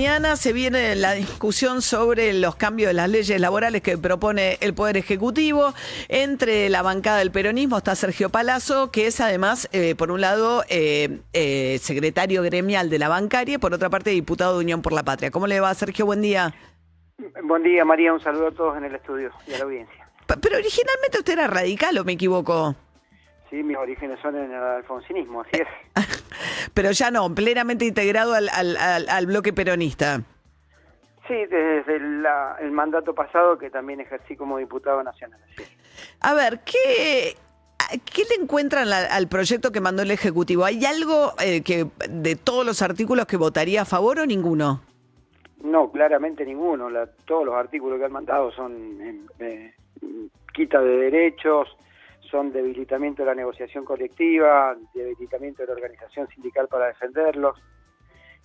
mañana se viene la discusión sobre los cambios de las leyes laborales que propone el Poder Ejecutivo. Entre la bancada del peronismo está Sergio Palazzo, que es además, por un lado, secretario gremial de la bancaria y por otra parte diputado de Unión por la Patria. ¿Cómo le va, Sergio? Buen día. Buen día, María. Un saludo a todos en el estudio y a la audiencia. Pero originalmente usted era radical, ¿o me equivoco? Sí, mis orígenes son en el alfonsinismo, así es. Pero ya no, plenamente integrado al bloque peronista. Sí, desde el mandato pasado, que también ejercí como diputado nacional. Sí. A ver, ¿qué le encuentran al proyecto que mandó el Ejecutivo? ¿Hay algo que de todos los artículos que votaría a favor o ninguno? No, claramente ninguno. Todos los artículos que han mandado son quita de derechos, son debilitamiento de la negociación colectiva, debilitamiento de la organización sindical para defenderlos.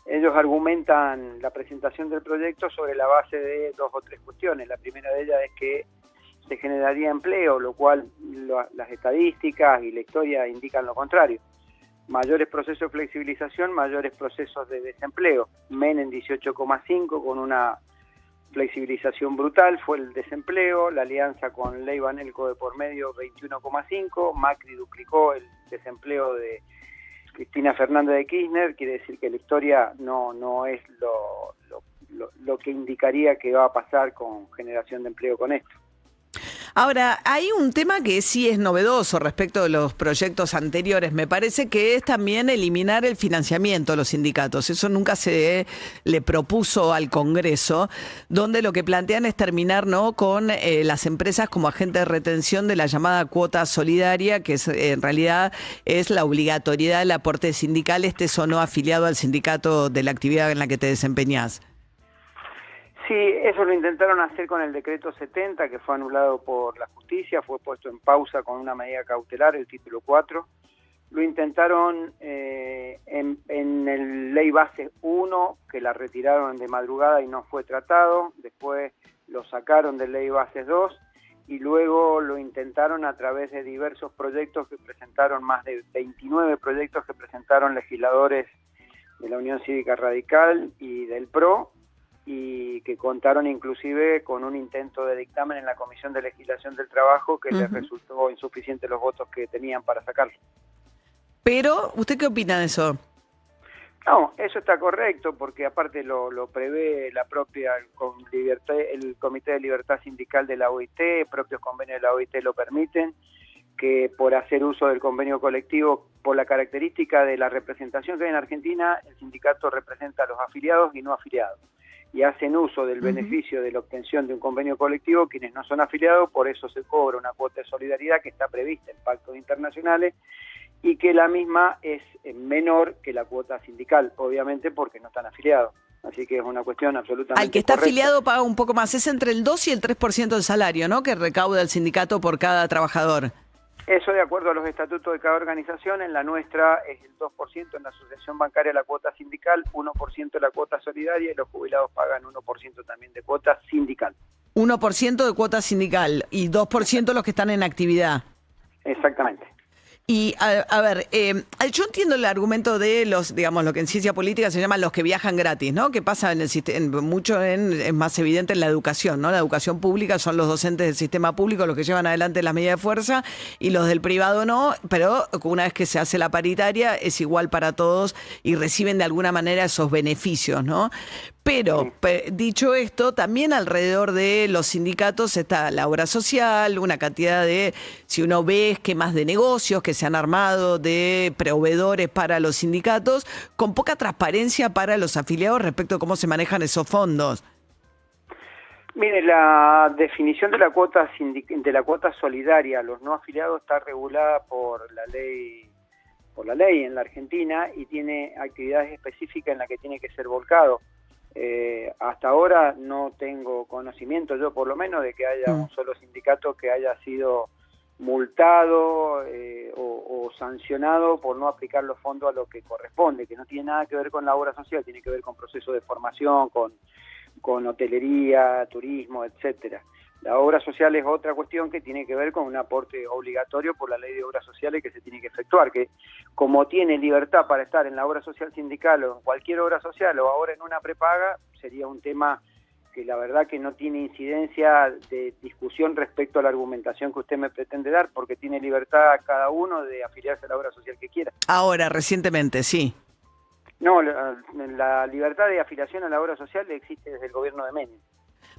Ellos argumentan la presentación del proyecto sobre la base de 2 o 3 cuestiones. La primera de ellas es que se generaría empleo, lo cual las estadísticas y la historia indican lo contrario. Mayores procesos de flexibilización, mayores procesos de desempleo. Menem 18,5 con una flexibilización brutal fue el desempleo, la alianza con Ley Banelco de por medio 21,5, Macri duplicó el desempleo de Cristina Fernández de Kirchner, quiere decir que la historia no es lo que indicaría que va a pasar con generación de empleo con esto. Ahora, hay un tema que sí es novedoso respecto de los proyectos anteriores, me parece que es también eliminar el financiamiento a los sindicatos. Eso nunca se le propuso al Congreso, donde lo que plantean es terminar, ¿no?, con las empresas como agente de retención de la llamada cuota solidaria, que en realidad es la obligatoriedad del aporte sindical, estés o no afiliado al sindicato de la actividad en la que te desempeñás. Sí, eso lo intentaron hacer con el decreto 70, que fue anulado por la justicia, fue puesto en pausa con una medida cautelar, el título 4. Lo intentaron en el Ley Base 1, que la retiraron de madrugada y no fue tratado. Después lo sacaron del Ley Base 2 y luego lo intentaron a través de diversos proyectos que presentaron, más de 29 proyectos que presentaron legisladores de la Unión Cívica Radical y del PRO, y que contaron inclusive con un intento de dictamen en la Comisión de Legislación del Trabajo que les resultó insuficiente los votos que tenían para sacarlo. Pero, ¿usted qué opina de eso? No, eso está correcto, porque aparte lo prevé la propia el Comité de Libertad Sindical de la OIT, propios convenios de la OIT lo permiten, que por hacer uso del convenio colectivo, por la característica de la representación que hay en Argentina, el sindicato representa a los afiliados y no afiliados. Y hacen uso del beneficio de la obtención de un convenio colectivo quienes no son afiliados, por eso se cobra una cuota de solidaridad que está prevista en pactos internacionales y que la misma es menor que la cuota sindical, obviamente porque no están afiliados. Así que es una cuestión absolutamente Al que está correcta. afiliado paga un poco más, es entre el 2 y el 3% del salario, ¿no?, que recauda el sindicato por cada trabajador. Eso de acuerdo a los estatutos de cada organización. En la nuestra es el 2%, en la asociación bancaria la cuota sindical, 1% la cuota solidaria y los jubilados pagan 1% también de cuota sindical. 1% de cuota sindical y 2% los que están en actividad. Exactamente. Y a ver, yo entiendo el argumento de los, digamos, lo que en ciencia política se llama los que viajan gratis, ¿no? Que pasa en el sistema, es más evidente en la educación, ¿no? La educación pública son los docentes del sistema público los que llevan adelante las medidas de fuerza y los del privado no, pero una vez que se hace la paritaria es igual para todos y reciben de alguna manera esos beneficios, ¿no? Pero, dicho esto, también alrededor de los sindicatos está la obra social, una cantidad de, si uno ve esquemas de negocios que se han armado de proveedores para los sindicatos, con poca transparencia para los afiliados respecto a cómo se manejan esos fondos. Mire, la definición de la cuota solidaria a los no afiliados está regulada por la ley en la Argentina y tiene actividades específicas en las que tiene que ser volcado. Hasta ahora no tengo conocimiento, yo por lo menos, de que haya un solo sindicato que haya sido multado o sancionado por no aplicar los fondos a lo que corresponde, que no tiene nada que ver con la obra social, tiene que ver con procesos de formación, con hotelería, turismo, etcétera. La obra social es otra cuestión que tiene que ver con un aporte obligatorio por la ley de obras sociales que se tiene que efectuar, que como tiene libertad para estar en la obra social sindical o en cualquier obra social o ahora en una prepaga, sería un tema que la verdad que no tiene incidencia de discusión respecto a la argumentación que usted me pretende dar, porque tiene libertad cada uno de afiliarse a la obra social que quiera. Ahora, recientemente, sí. No, la libertad de afiliación a la obra social existe desde el gobierno de Menem.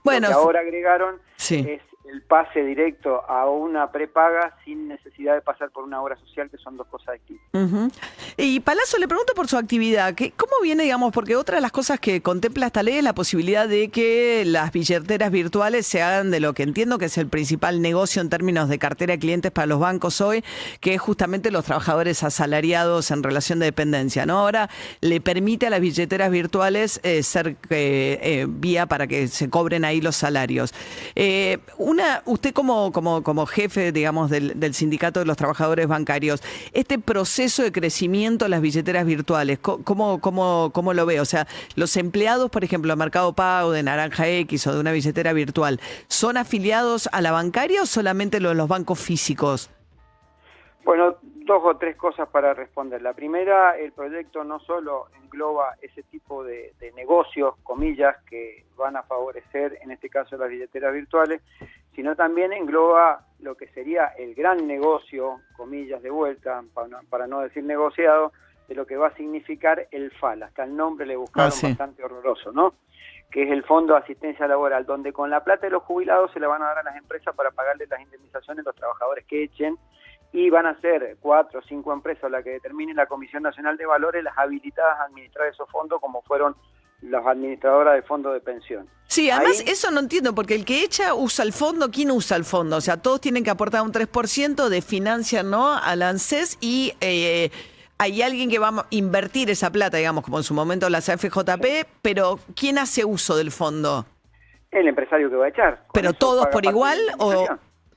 Bueno, Lo que ahora agregaron sí, es el pase directo a una prepaga sin necesidad de pasar por una obra social, que son dos cosas distintas. Uh-huh. Y Palazzo, le pregunto por su actividad, ¿cómo viene, digamos, porque otra de las cosas que contempla esta ley es la posibilidad de que las billeteras virtuales se hagan de lo que entiendo que es el principal negocio en términos de cartera de clientes para los bancos hoy, que es justamente los trabajadores asalariados en relación de dependencia, ¿no? Ahora le permite a las billeteras virtuales ser vía para que se cobren ahí los salarios. Usted como jefe, digamos, del sindicato de los trabajadores bancarios, este proceso de crecimiento de las billeteras virtuales, ¿cómo lo ve? O sea, los empleados, por ejemplo, de Mercado Pago, de Naranja X o de una billetera virtual, ¿son afiliados a la bancaria o solamente los bancos físicos? Bueno, dos o tres cosas para responder. La primera, el proyecto no solo engloba ese tipo de negocios, comillas, que van a favorecer, en este caso, las billeteras virtuales, sino también engloba lo que sería el gran negocio, comillas de vuelta, para no decir negociado, de lo que va a significar el FAL. Hasta el nombre le buscaron bastante horroroso, ¿no? Que es el Fondo de Asistencia Laboral, donde con la plata de los jubilados se la van a dar a las empresas para pagarles las indemnizaciones a los trabajadores que echen, y van a ser 4 o 5 empresas las que determinen la Comisión Nacional de Valores las habilitadas a administrar esos fondos, como fueron las administradoras de fondos de pensión. Sí, además eso no entiendo, porque el que echa usa el fondo. ¿Quién usa el fondo? O sea, todos tienen que aportar un 3% de financian, ¿no?, al ANSES, y hay alguien que va a invertir esa plata, digamos, como en su momento la CFJP, pero ¿quién hace uso del fondo? El empresario que va a echar. ¿Pero todos por igual o...?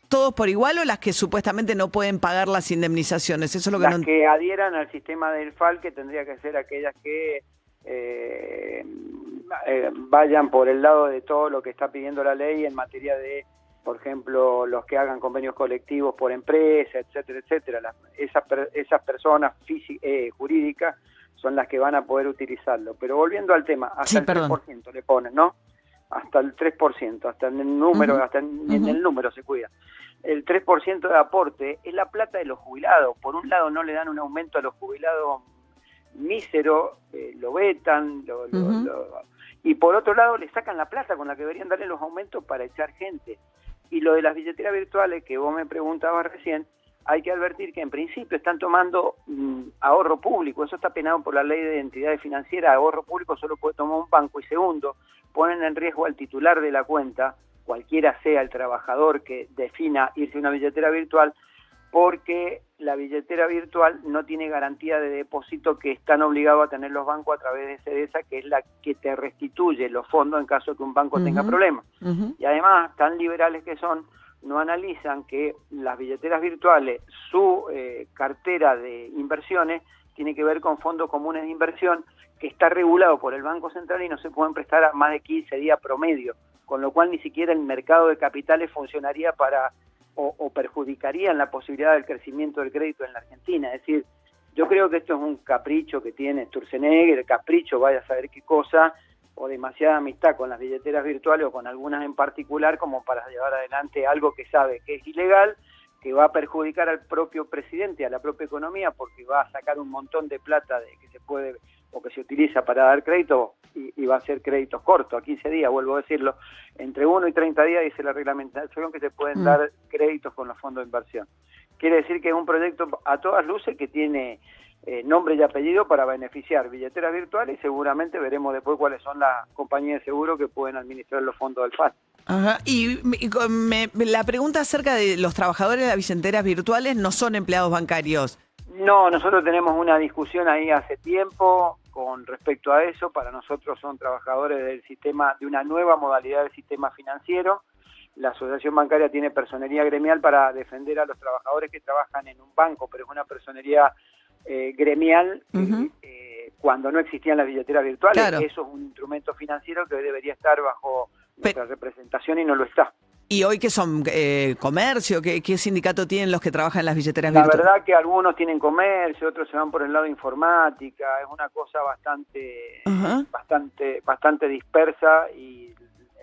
¿Todos por igual o las que supuestamente no pueden pagar las indemnizaciones? Eso es lo que las que adhieran al sistema del FAL, que tendría que ser aquellas que vayan por el lado de todo lo que está pidiendo la ley en materia de, por ejemplo, los que hagan convenios colectivos por empresa, etcétera, etcétera. Esas personas jurídicas son las que van a poder utilizarlo. Pero volviendo al tema, hasta el 3% le ponen, ¿no? Hasta el 3%, hasta en el número, hasta en el número se cuida. El 3% de aporte es la plata de los jubilados. Por un lado no le dan un aumento a los jubilados mísero, lo vetan, y por otro lado le sacan la plata con la que deberían darle los aumentos para echar gente. Y lo de las billeteras virtuales que vos me preguntabas recién, hay que advertir que en principio están tomando ahorro público. Eso está penado por la ley de entidades financieras. Ahorro público solo puede tomar un banco. Y segundo, ponen en riesgo al titular de la cuenta, cualquiera sea el trabajador que defina irse a una billetera virtual, porque la billetera virtual no tiene garantía de depósito que están obligados a tener los bancos a través de CDESA, que es la que te restituye los fondos en caso de que un banco tenga problemas. Y además, tan liberales que son, no analizan que las billeteras virtuales, su cartera de inversiones, tiene que ver con fondos comunes de inversión, que está regulado por el Banco Central y no se pueden prestar a más de 15 días promedio, con lo cual ni siquiera el mercado de capitales funcionaría para o perjudicaría en la posibilidad del crecimiento del crédito en la Argentina. Es decir, yo creo que esto es un capricho que tiene Sturzenegger, el capricho, vaya a saber qué cosa, o demasiada amistad con las billeteras virtuales o con algunas en particular como para llevar adelante algo que sabe que es ilegal, que va a perjudicar al propio presidente, a la propia economía, porque va a sacar un montón de plata de que se puede o que se utiliza para dar crédito y va a ser créditos cortos, a 15 días, vuelvo a decirlo, entre 1 y 30 días dice la reglamentación que se pueden dar créditos con los fondos de inversión. Quiere decir que es un proyecto a todas luces que tiene nombre y apellido para beneficiar billeteras virtuales y seguramente veremos después cuáles son las compañías de seguro que pueden administrar los fondos del FAL. Ajá. Y la pregunta acerca de los trabajadores de las billeteras virtuales no son empleados bancarios. No, nosotros tenemos una discusión ahí hace tiempo con respecto a eso. Para nosotros son trabajadores del sistema, de una nueva modalidad del sistema financiero. La asociación bancaria tiene personería gremial para defender a los trabajadores que trabajan en un banco, pero es una personería gremial cuando no existían las billeteras virtuales. Claro. Eso es un instrumento financiero que debería estar bajo nuestra representación y no lo está. ¿Y hoy qué son? ¿Comercio? ¿Qué sindicato tienen los que trabajan en las billeteras La virtuales? verdad que algunos tienen comercio, otros se van por el lado de informática, es una cosa Ajá. bastante dispersa y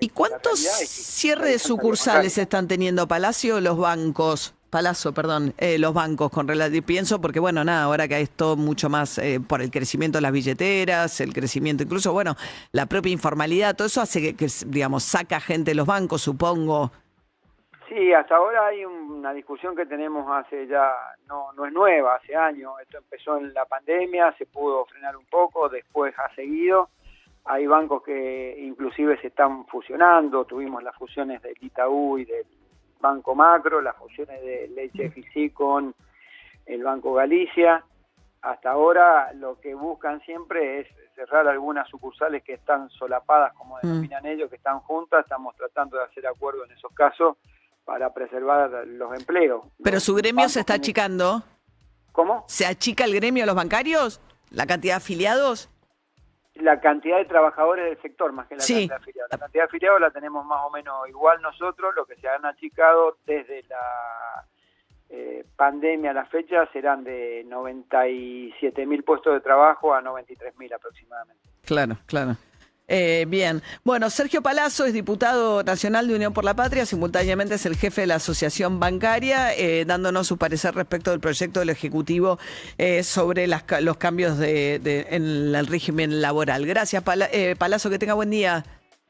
¿Y cuántos la realidad es que cierres hay de tanta sucursales bancaria. están teniendo Palacio o los bancos? Palazzo, perdón, los bancos con relativo. Pienso porque, bueno, nada, ahora que hay todo mucho más por el crecimiento de las billeteras, el crecimiento, incluso, bueno, la propia informalidad, todo eso hace que, digamos, saca gente de los bancos, supongo. Sí, hasta ahora hay una discusión que tenemos hace ya, no es nueva, hace años. Esto empezó en la pandemia, se pudo frenar un poco, después ha seguido. Hay bancos que inclusive se están fusionando, tuvimos las fusiones del Itaú y del Banco Macro, las fusiones del HFC con el Banco Galicia. Hasta ahora lo que buscan siempre es cerrar algunas sucursales que están solapadas, como denominan ellos, que están juntas. Estamos tratando de hacer acuerdos en esos casos para preservar los empleos. Pero su gremio se está achicando. ¿Cómo? ¿Se achica el gremio de los bancarios? ¿La cantidad de afiliados? La cantidad de trabajadores del sector más que la Sí. cantidad de afiliados. La cantidad de afiliados la tenemos más o menos igual nosotros. Lo que se han achicado desde la pandemia a la fecha serán de 97.000 puestos de trabajo a 93.000 aproximadamente. Claro, claro. Bien. Bueno, Sergio Palazzo es diputado nacional de Unión por la Patria, simultáneamente es el jefe de la Asociación Bancaria, dándonos su parecer respecto del proyecto del Ejecutivo sobre los cambios en el régimen laboral. Gracias, Palazzo, que tenga buen día.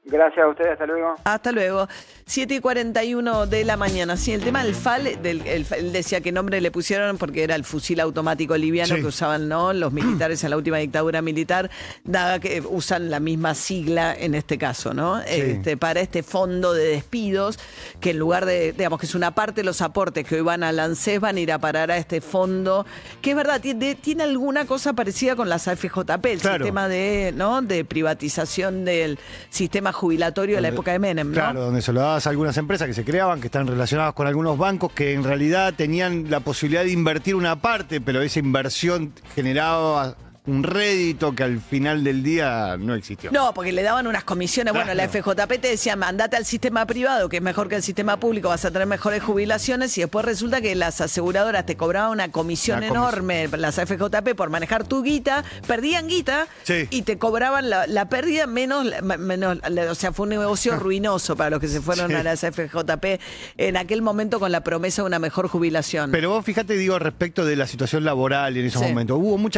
Gracias a ustedes, hasta luego. Hasta luego. 7:41 de la mañana. Sí, el tema del FAL, él decía qué nombre le pusieron porque era el fusil automático liviano que usaban, ¿no?, los militares en la última dictadura militar, dada que usan la misma sigla en este caso, ¿no? Sí. Para este fondo de despidos, que en lugar de, digamos, que es una parte de los aportes que hoy van al ANSES, van a ir a parar a este fondo, que es verdad, tiene alguna cosa parecida con las AFJP, el sistema de privatización del sistema jubilatorio de la época de Menem, ¿no? Claro, donde se lo dabas a algunas empresas que se creaban, que están relacionadas con algunos bancos que en realidad tenían la posibilidad de invertir una parte, pero esa inversión generaba un rédito que al final del día no existió. No, porque le daban unas comisiones. Bueno, la FJP te decía, mandate al sistema privado, que es mejor que el sistema público, vas a tener mejores jubilaciones, y después resulta que las aseguradoras te cobraban una comisión enorme, las FJP, por manejar tu guita, perdían guita y te cobraban la pérdida menos, o sea, fue un negocio ruinoso para los que se fueron a las FJP en aquel momento con la promesa de una mejor jubilación. Pero vos fíjate, digo, respecto de la situación laboral en esos momentos, hubo mucha